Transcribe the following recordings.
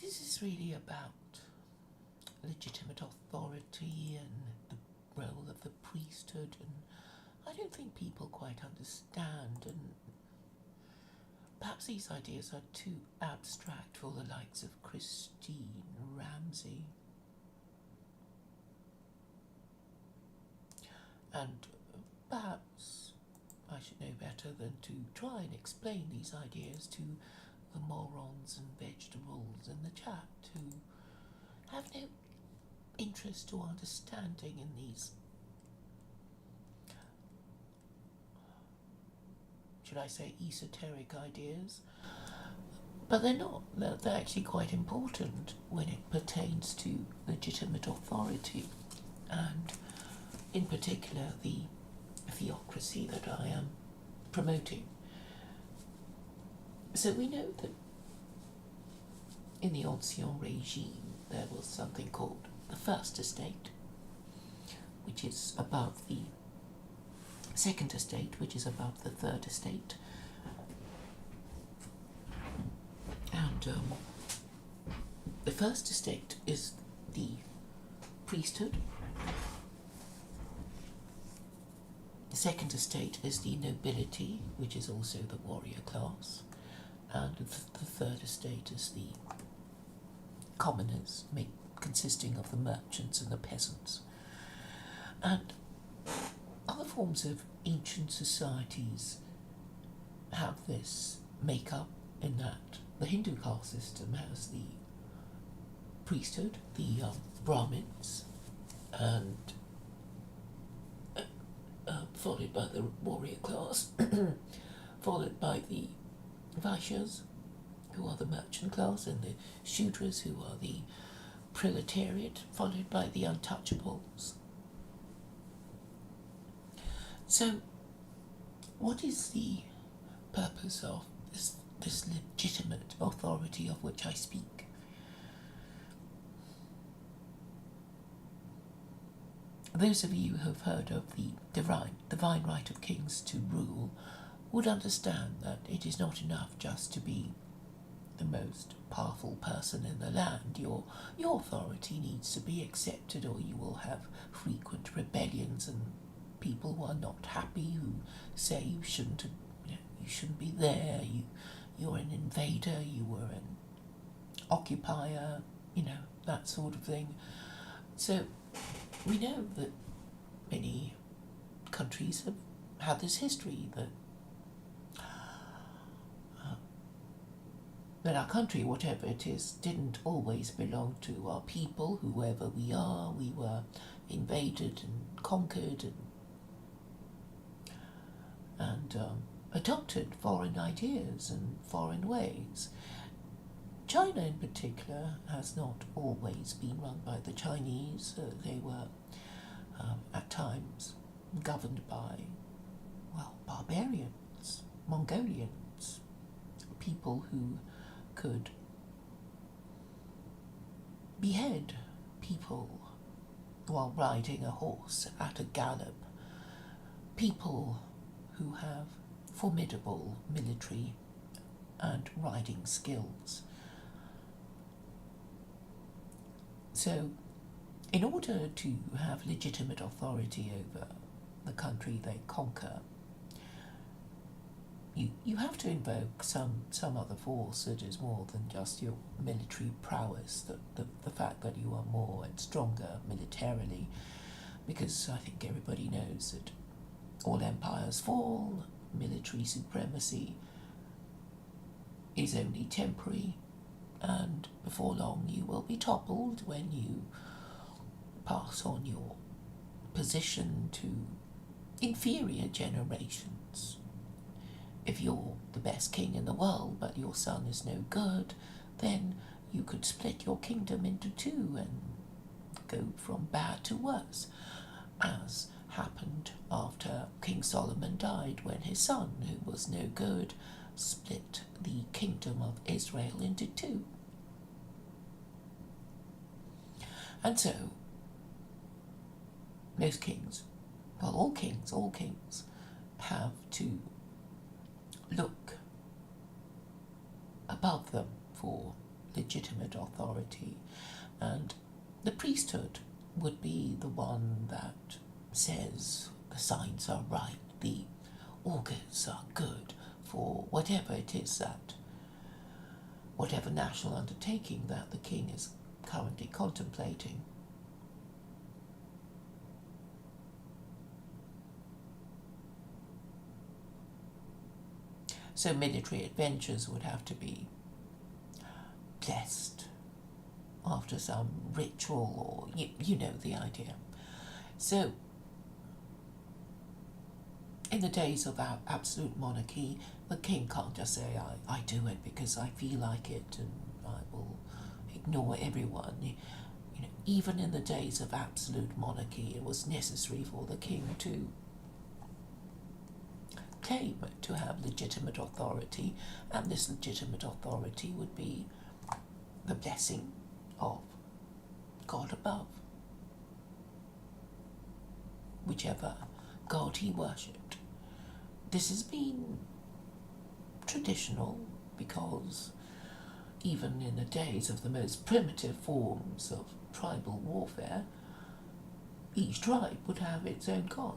this is really about legitimate authority and the role of the priesthood, and I don't think people quite understand, and perhaps these ideas are too abstract for the likes of Christine Ramsay. And perhaps I should know better than to try and explain these ideas to the morons and vegetables in the chat who have no interest or understanding in these, should I say, esoteric ideas. But they're not. They're actually quite important when it pertains to legitimate authority, and in particular the theocracy that I am promoting. So we know that in the Ancien regime there was something called the First Estate, which is above the Second Estate, which is above the Third Estate. And the First Estate is the priesthood. The Second Estate is the nobility, which is also the warrior class. And the Third Estate is the commoners, consisting of the merchants and the peasants. And other forms of ancient societies have this make-up, in that the Hindu caste system has the priesthood, the Brahmins, and followed by the warrior class, followed by the Vaishyas, who are the merchant class, and the Shudras, who are the proletariat, followed by the untouchables. So, what is the purpose of this legitimate authority of which I speak? Those of you who have heard of the divine right of kings to rule would understand that it is not enough just to be the most powerful person in the land. Your authority needs to be accepted, or you will have frequent rebellions and people who are not happy, who say you shouldn't be there, you're an invader, you were an occupier, that sort of thing. So we know that many countries have had this history that our country, whatever it is, didn't always belong to our people, whoever we are. We were invaded and conquered and adopted foreign ideas and foreign ways. China in particular has not always been run by the Chinese. They were at times governed by, barbarians, Mongolians, people who could behead people while riding a horse at a gallop, people who have formidable military and riding skills. So, in order to have legitimate authority over the country they conquer, you have to invoke some other force that is more than just your military prowess, the fact that you are more and stronger militarily, because I think everybody knows that all empires fall, military supremacy is only temporary, and before long you will be toppled when you pass on your position to inferior generations. If you're the best king in the world but your son is no good, then you could split your kingdom into two and go from bad to worse, as happened after King Solomon died, when his son, who was no good, split the kingdom of Israel into two. And so, most kings, all kings have to look above them for legitimate authority, and the priesthood would be the one that says the signs are right, the augurs are good for whatever it is that, whatever national undertaking that the king is currently contemplating. So military adventures would have to be blessed after some ritual, or you know the idea. So in the days of our absolute monarchy, the king can't just say, I do it because I feel like it and I will ignore everyone. You know, even in the days of absolute monarchy, it was necessary for the king to claim to have legitimate authority, and this legitimate authority would be the blessing of God above, whichever God he worshipped. This has been traditional because even in the days of the most primitive forms of tribal warfare, each tribe would have its own god.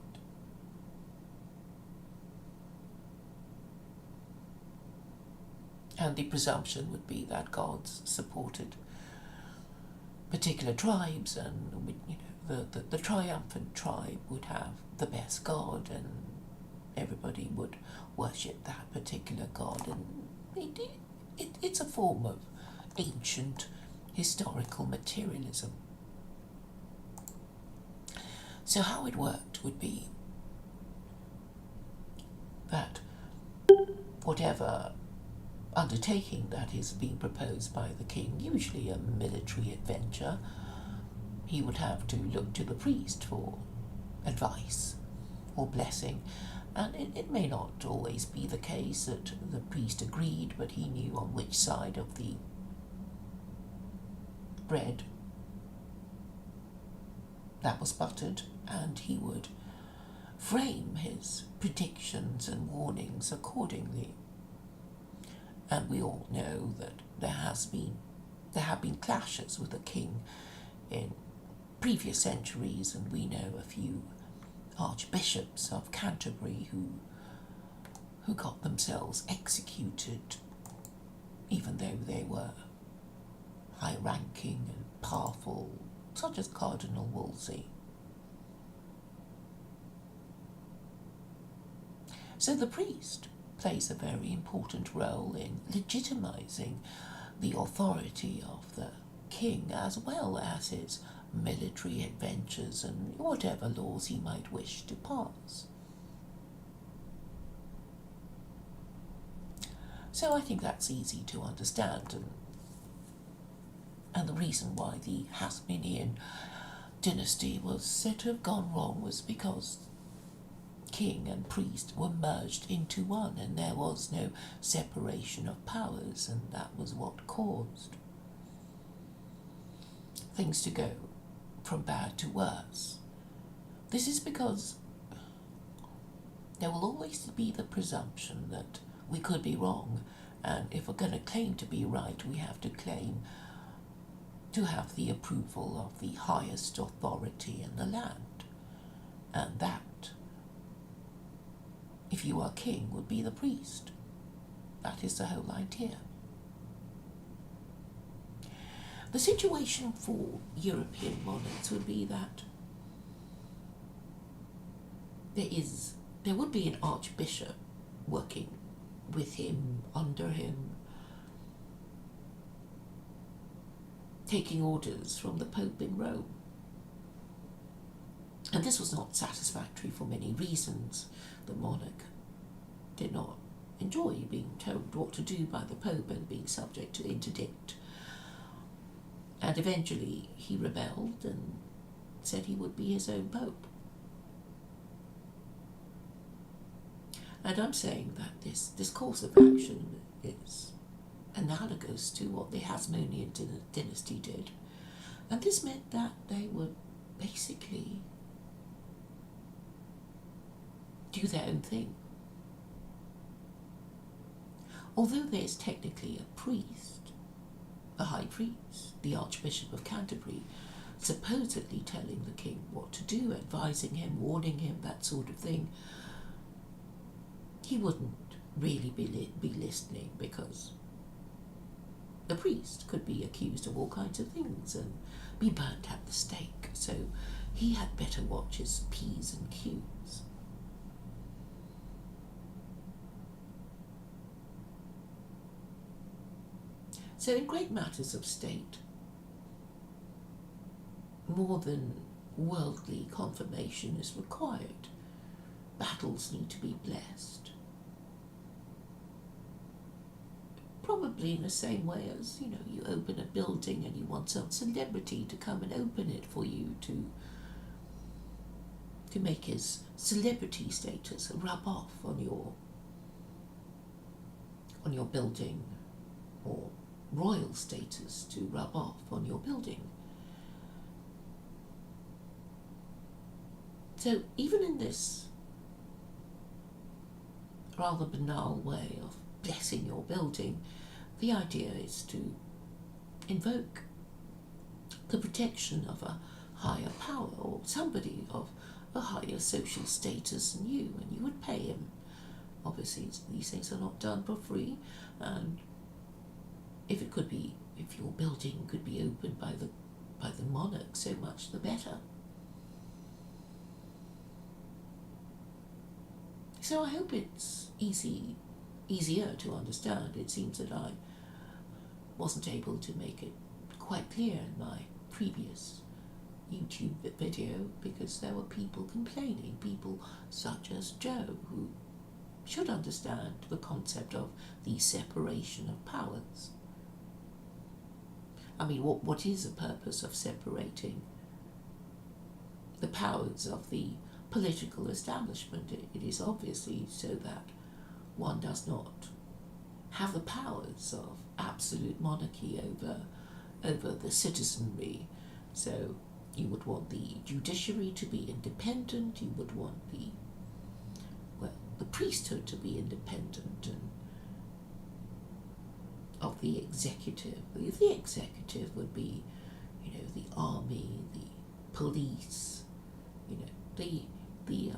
And the presumption would be that gods supported particular tribes, and you know, the triumphant tribe would have the best god, and everybody would worship that particular god. And it's a form of ancient historical materialism. So how it worked would be that whatever undertaking that is being proposed by the king, usually a military adventure, he would have to look to the priest for advice or blessing. And it may not always be the case that the priest agreed, but he knew on which side of the bread that was buttered, and he would frame his predictions and warnings accordingly. And we all know that there have been clashes with the king in previous centuries, and we know a few archbishops of Canterbury who got themselves executed, even though they were high-ranking and powerful, such as Cardinal Wolsey. So the priest plays a very important role in legitimizing the authority of the king, as well as his military adventures and whatever laws he might wish to pass. So I think that's easy to understand, and the reason why the Hasmonean dynasty was said to have gone wrong was because king and priest were merged into one, and there was no separation of powers, and that was what caused things to go from bad to worse. This is because there will always be the presumption that we could be wrong, and if we're going to claim to be right, we have to claim to have the approval of the highest authority in the land, and that, if you are king, would be the priest. That is the whole idea. The situation for European monarchs would be that there would be an archbishop working with him, under him, taking orders from the Pope in Rome. And this was not satisfactory for many reasons. The monarch did not enjoy being told what to do by the Pope and being subject to interdict. And eventually he rebelled and said he would be his own Pope. And I'm saying that this course of action is analogous to what the Hasmonean dynasty did. And this meant that they would basically do their own thing. Although there's technically a priest a high priest, the Archbishop of Canterbury, supposedly telling the king what to do, advising him, warning him, that sort of thing, he wouldn't really be listening, because the priest could be accused of all kinds of things and be burnt at the stake. So he had better watch his P's and Q's. So in great matters of state, more than worldly confirmation is required. Battles need to be blessed. Probably in the same way as, you open a building and you want some celebrity to come and open it for you to make his celebrity status rub off on your building, or royal status to rub off on your building. So even in this rather banal way of blessing your building, the idea is to invoke the protection of a higher power, or somebody of a higher social status than you, and you would pay him. Obviously, these things are not done for free, and if your building could be opened by the monarch, so much the better. So I hope it's easier to understand. It seems that I wasn't able to make it quite clear in my previous YouTube video, because there were people complaining, people such as Joe, who should understand the concept of the separation of powers. I mean, what is the purpose of separating the powers of the political establishment? It is obviously so that one does not have the powers of absolute monarchy over the citizenry. So you would want the judiciary to be independent, you would want the priesthood to be independent and of the executive. The executive would be, the army, the police, the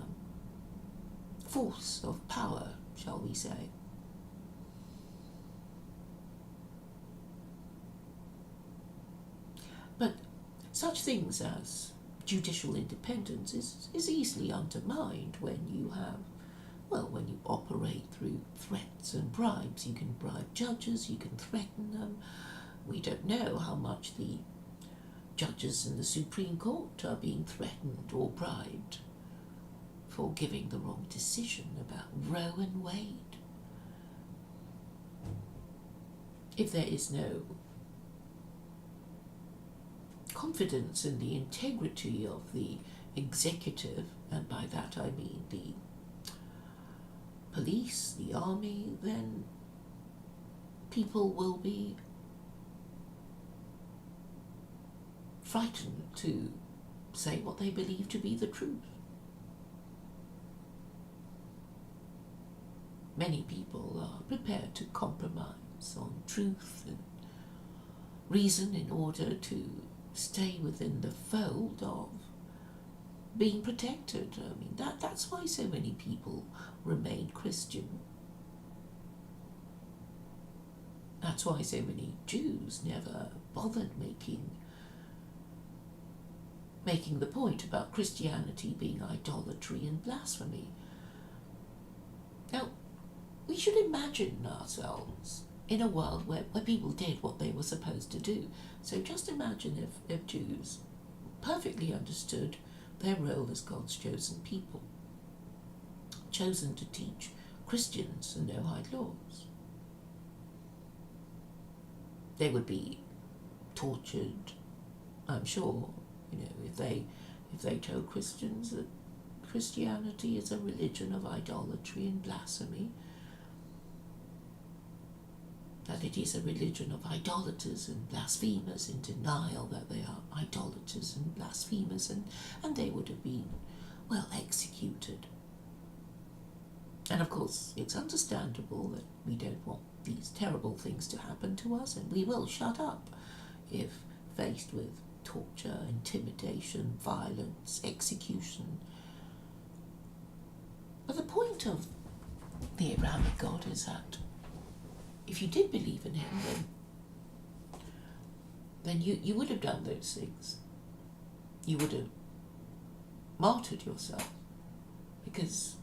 force of power, shall we say. But such things as judicial independence is easily undermined when you operate through threats and bribes. You can bribe judges, you can threaten them. We don't know how much the judges in the Supreme Court are being threatened or bribed for giving the wrong decision about Roe and Wade. If there is no confidence in the integrity of the executive, and by that I mean the police, the army, then people will be frightened to say what they believe to be the truth. Many people are prepared to compromise on truth and reason in order to stay within the fold of being protected. I mean, that's why so many people remain Christian. That's why so many Jews never bothered making the point about Christianity being idolatry and blasphemy. Now, we should imagine ourselves in a world where people did what they were supposed to do. So just imagine if Jews perfectly understood their role as God's chosen people, chosen to teach Christians the Noahide laws. They would be tortured, I'm sure, if they told Christians that Christianity is a religion of idolatry and blasphemy, that it is a religion of idolaters and blasphemers, in denial that they are idolaters and blasphemers, and they would have been, executed. And of course, course, it's understandable that we don't want these terrible things to happen to us, and we will shut up if faced with torture, intimidation, violence, execution. But the point of the Abrahamic God is that if you did believe in him, then you would have done those things. You would have martyred yourself, because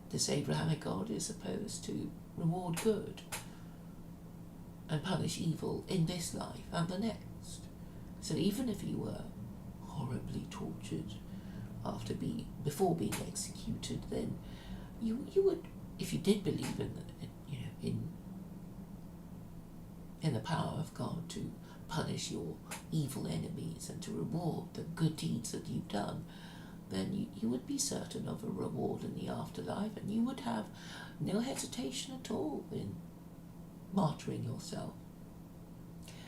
this Abrahamic God is supposed to reward good and punish evil in this life and the next. So even if you were horribly tortured before being executed, then you would, if you did believe in the power of God to punish your evil enemies and to reward the good deeds that you've done, then you would be certain of a reward in the afterlife, and you would have no hesitation at all in martyring yourself.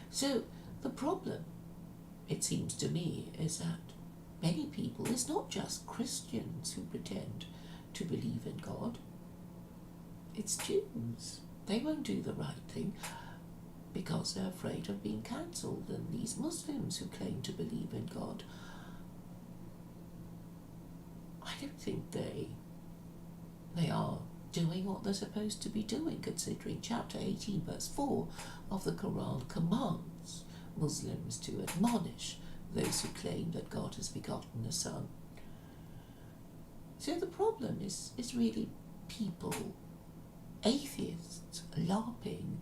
So the problem, it seems to me, is that many people, it's not just Christians who pretend to believe in God, it's Jews. They won't do the right thing because they're afraid of being cancelled, and these Muslims who claim to believe in God, I don't think they are doing what they're supposed to be doing, considering chapter 18 verse 4 of the Quran commands Muslims to admonish those who claim that God has begotten a son. So the problem is really people, atheists, LARPing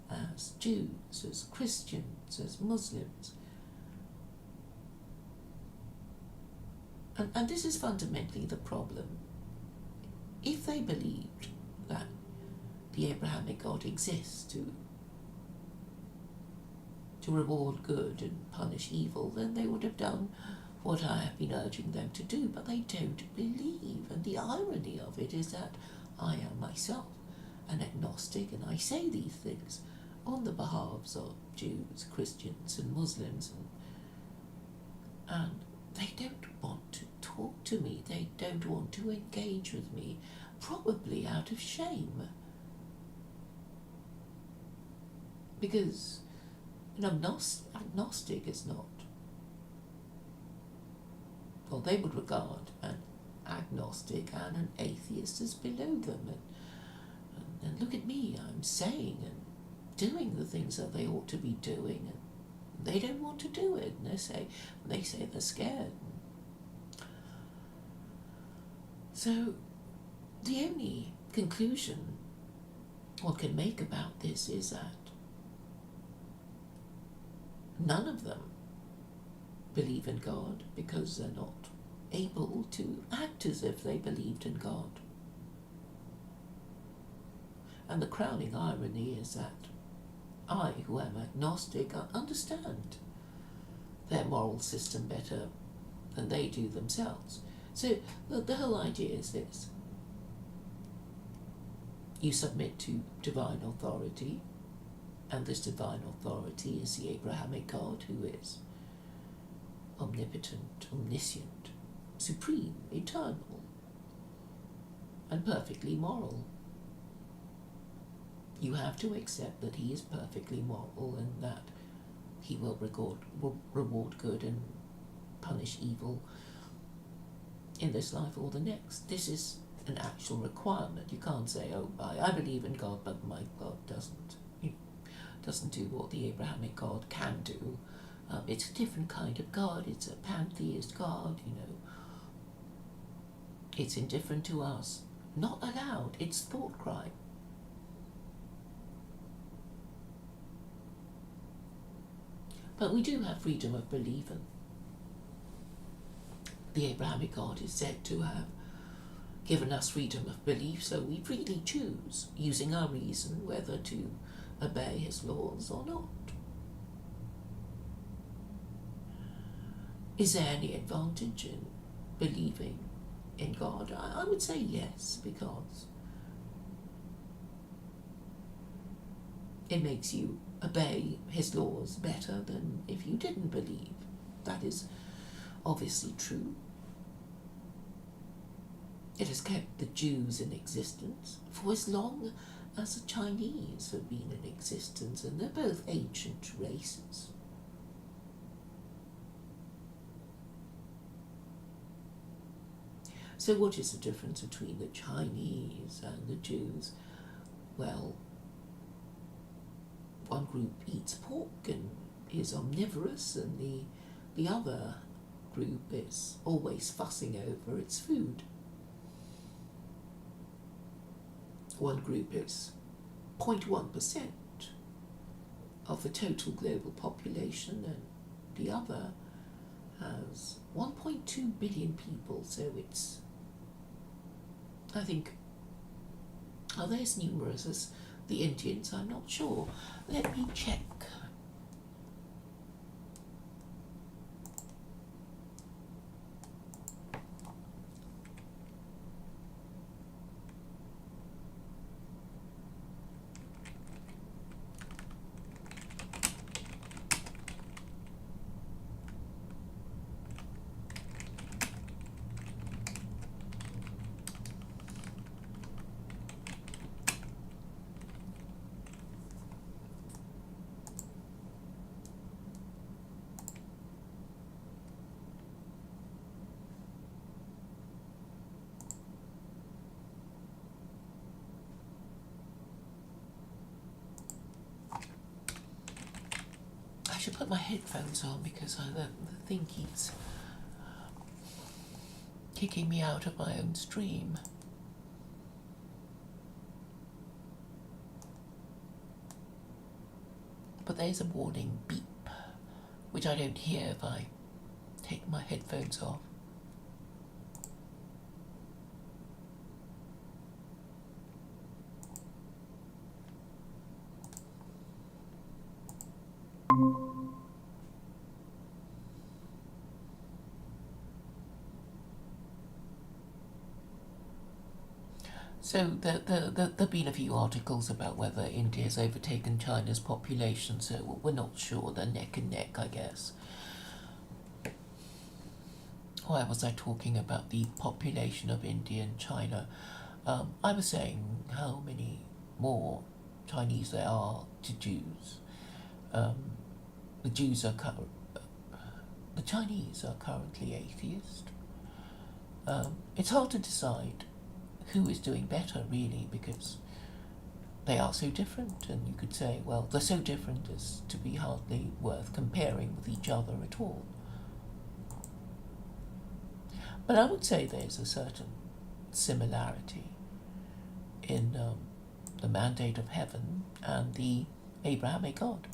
as Jews, as Christians, as Muslims. And this is fundamentally the problem. If they believed that the Abrahamic God exists to reward good and punish evil, then they would have done what I have been urging them to do, but they don't believe. And the irony of it is that I am myself an agnostic, and I say these things on the behalves of Jews, Christians and Muslims, and they don't want to talk to me, they don't want to engage with me, probably out of shame. Because an agnostic is not, well, they would regard an agnostic and an atheist as below them. And look at me, I'm saying and doing the things that they ought to be doing, and they don't want to do it, and they say they're scared. So the only conclusion one can make about this is that none of them believe in God because they're not able to act as if they believed in God. And the crowning irony is that I, who am agnostic, understand their moral system better than they do themselves. So the whole idea is this. You submit to divine authority, and this divine authority is the Abrahamic God, who is omnipotent, omniscient, supreme, eternal, and perfectly moral. You have to accept that he is perfectly moral and that he will reward good and punish evil in this life or the next. This is an actual requirement. You can't say, oh, I believe in God, but my God doesn't do what the Abrahamic God can do. It's a different kind of God. It's a pantheist God, It's indifferent to us. Not allowed. It's thought crime. But we do have freedom of belief, and the Abrahamic God is said to have given us freedom of belief, so we freely choose, using our reason, whether to obey his laws or not. Is there any advantage in believing in God? I would say yes, because it makes you obey his laws better than if you didn't believe. That is obviously true. It has kept the Jews in existence for as long as the Chinese have been in existence, and they're both ancient races. So what is the difference between the Chinese and the Jews? Well, one group eats pork and is omnivorous, and the other group is always fussing over its food. One group is 0.1% of the total global population, and the other has 1.2 billion people, so it's, I think, are they as numerous as the Indians? I'm not sure. Let me check. I should put my headphones on because the thing keeps kicking me out of my own stream. But there's a warning beep, which I don't hear if I take my headphones off. So there've been a few articles about whether India's overtaken China's population, so we're not sure. They're neck and neck, I guess. Why was I talking about the population of India and China? I was saying how many more Chinese there are to Jews. The Chinese are currently atheist. It's hard to decide who is doing better, really, because they are so different, and you could say, well, they're so different as to be hardly worth comparing with each other at all. But I would say there's a certain similarity in the mandate of heaven and the Abrahamic God.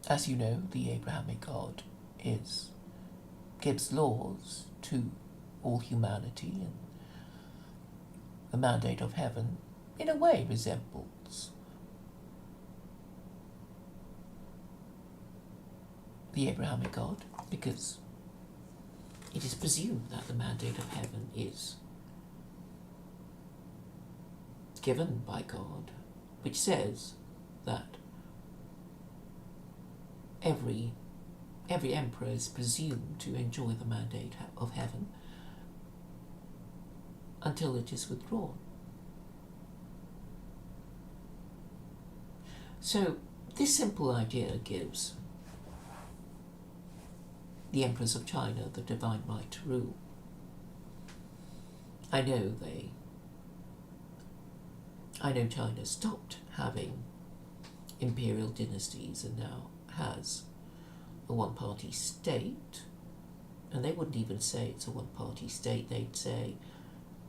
As you know, the Abrahamic God gives laws to all humanity, and the mandate of heaven, in a way, resembles the Abrahamic God, because it is presumed that the mandate of heaven is given by God, which says that every emperor is presumed to enjoy the mandate of heaven until it is withdrawn. So this simple idea gives the emperors of China the divine right to rule. I know China stopped having imperial dynasties and now has a one-party state, and they wouldn't even say it's a one-party state. They'd say,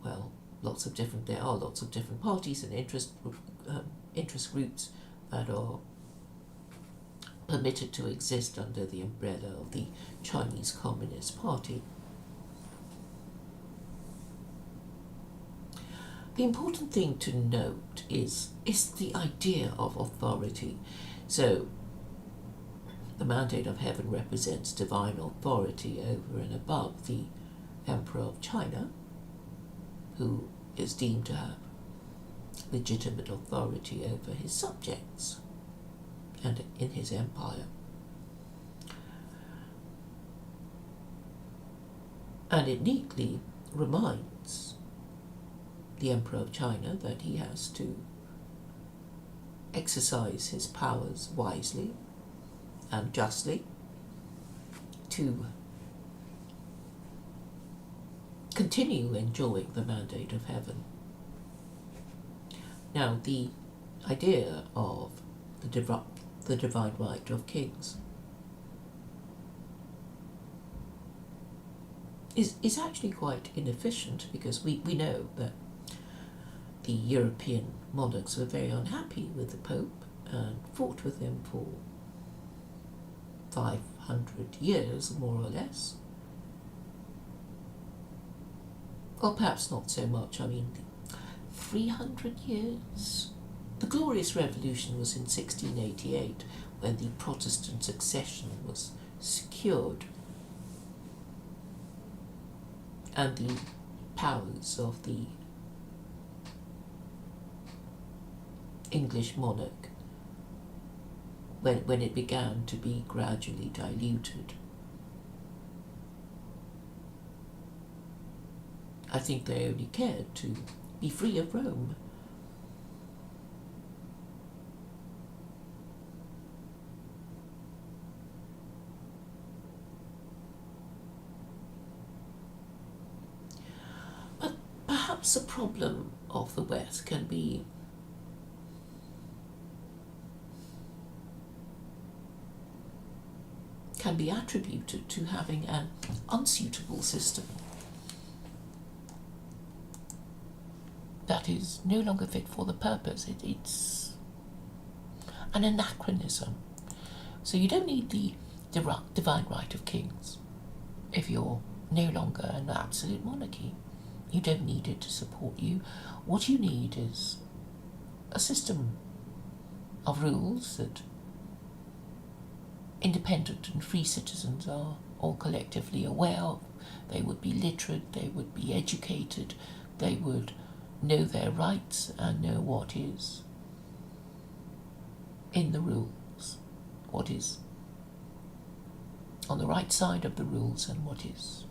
well, there are lots of different parties and interest groups that are permitted to exist under the umbrella of the Chinese Communist Party. The important thing to note is the idea of authority. So the mandate of heaven represents divine authority over and above the Emperor of China, who is deemed to have legitimate authority over his subjects and in his empire. And it neatly reminds the Emperor of China that he has to exercise his powers wisely and justly to continue enjoying the mandate of heaven. Now, the idea of the divine right of kings is actually quite inefficient, because we know that the European monarchs were very unhappy with the Pope and fought with him for 500 years, more or less. Or perhaps not so much, 300 years? The Glorious Revolution was in 1688, when the Protestant succession was secured and the powers of the English monarch, when it began to be gradually diluted. I think they only cared to be free of Rome. But perhaps the problem of the West can be attributed to having an unsuitable system that is no longer fit for the purpose. It's an anachronism. So you don't need the divine right of kings if you're no longer an absolute monarchy. You don't need it to support you. What you need is a system of rules that independent and free citizens are all collectively aware of. They would be literate, they would be educated, they would know their rights and know what is in the rules, what is on the right side of the rules and what is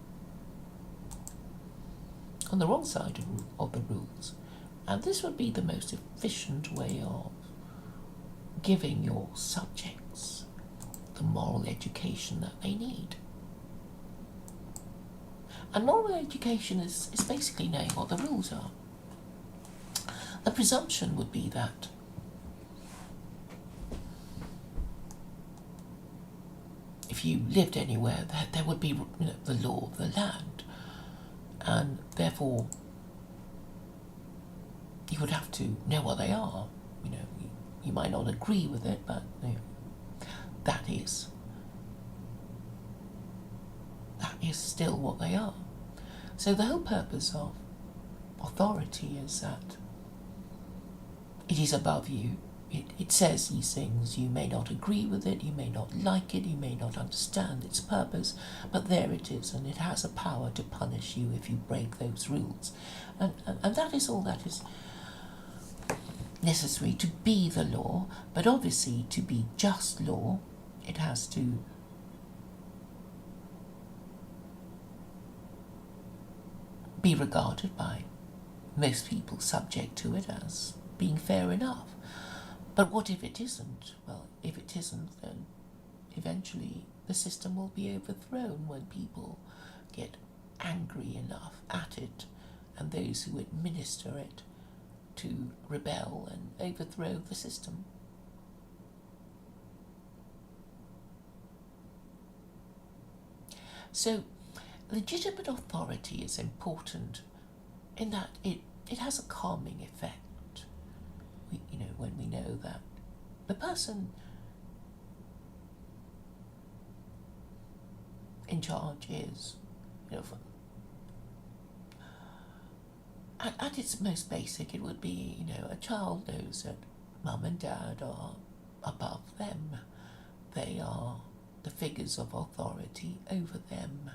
on the wrong side of the rules. And this would be the most efficient way of giving your subjects the moral education that they need. And moral education is basically knowing what the rules are. The presumption would be that if you lived anywhere, there would be the law of the land, and therefore you would have to know what they are. You might not agree with it, but that is still what they are. So the whole purpose of authority is that it is above you. It says these things. You may not agree with it, you may not like it, you may not understand its purpose, but there it is, and it has a power to punish you if you break those rules. And that is all that is necessary to be the law. But obviously, to be just law, it has to be regarded by most people subject to it as being fair enough. But what if it isn't? Well, if it isn't, then eventually the system will be overthrown when people get angry enough at it, and those who administer it to rebel and overthrow the system. So, legitimate authority is important in that it has a calming effect. When we know that the person in charge is, at its most basic, it would be, a child knows that mum and dad are above them. They are the figures of authority over them,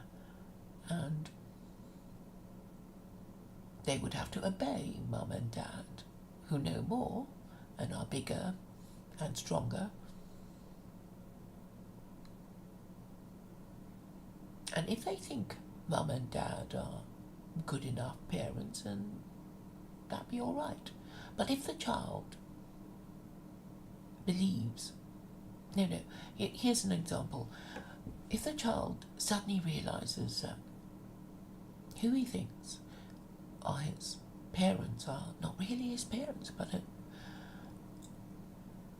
and they would have to obey mum and dad, who know more and are bigger and stronger. And if they think mum and dad are good enough parents, and that'd be all right. But if the child believes, here's an example. If the child suddenly realises that who he thinks are his parents are not really his parents,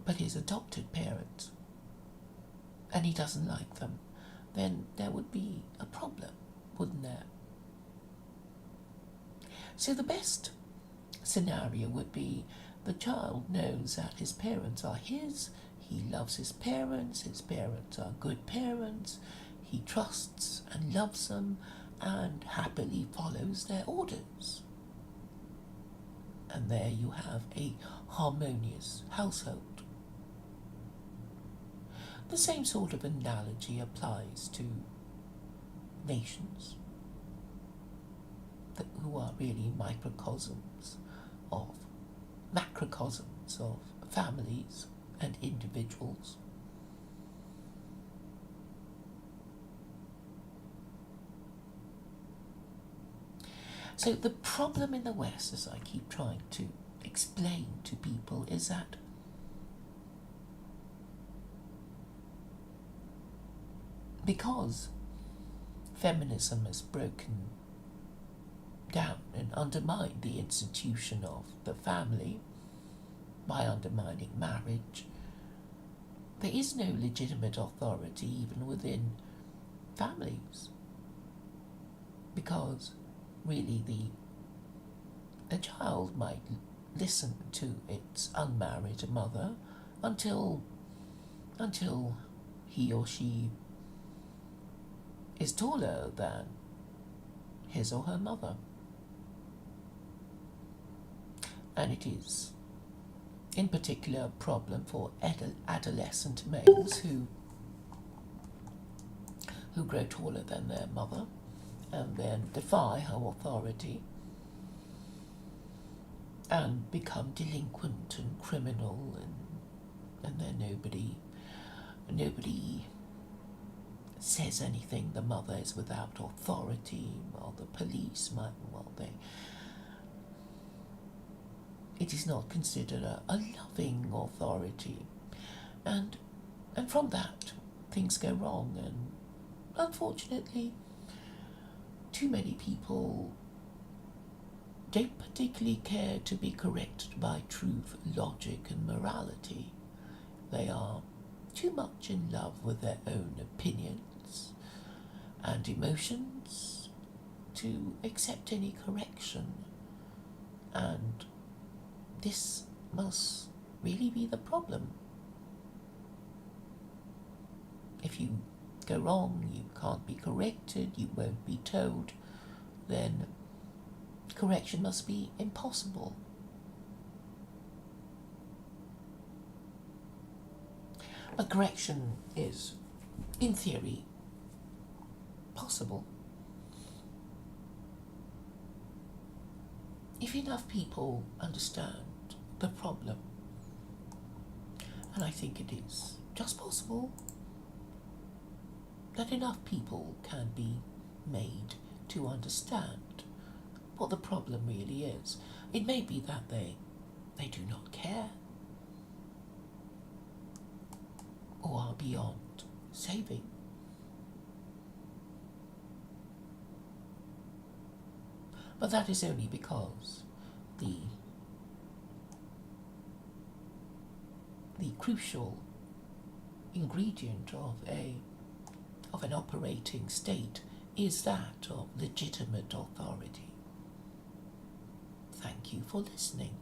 but his adopted parents, and he doesn't like them, then there would be a problem, wouldn't there? So the best scenario would be the child knows that his parents are his, he loves his parents are good parents, he trusts and loves them and happily follows their orders. And there you have a harmonious household. The same sort of analogy applies to nations who are really macrocosms of families and individuals. So the problem in the West, as I keep trying to explain to people, is that because feminism has broken down and undermined the institution of the family by undermining marriage, there is no legitimate authority even within families, because really the child might listen to its unmarried mother until he or she is taller than his or her mother. And it is in particular a problem for adolescent males who grow taller than their mother and then defy her authority and become delinquent and criminal, and then nobody says anything. The mother is without authority, while the police it is not considered a loving authority, and from that things go wrong, and unfortunately too many people don't particularly care to be corrected by truth, logic and morality. They are too much in love with their own opinions and emotions to accept any correction, and this must really be the problem. If you go wrong, you can't be corrected, you won't be told, then correction must be impossible. But correction is, in theory, possible if enough people understand the problem. And I think it is just possible that enough people can be made to understand what the problem really is. It may be that they do not care or are beyond saving. But that is only because the crucial ingredient of an operating state is that of legitimate authority. Thank you for listening.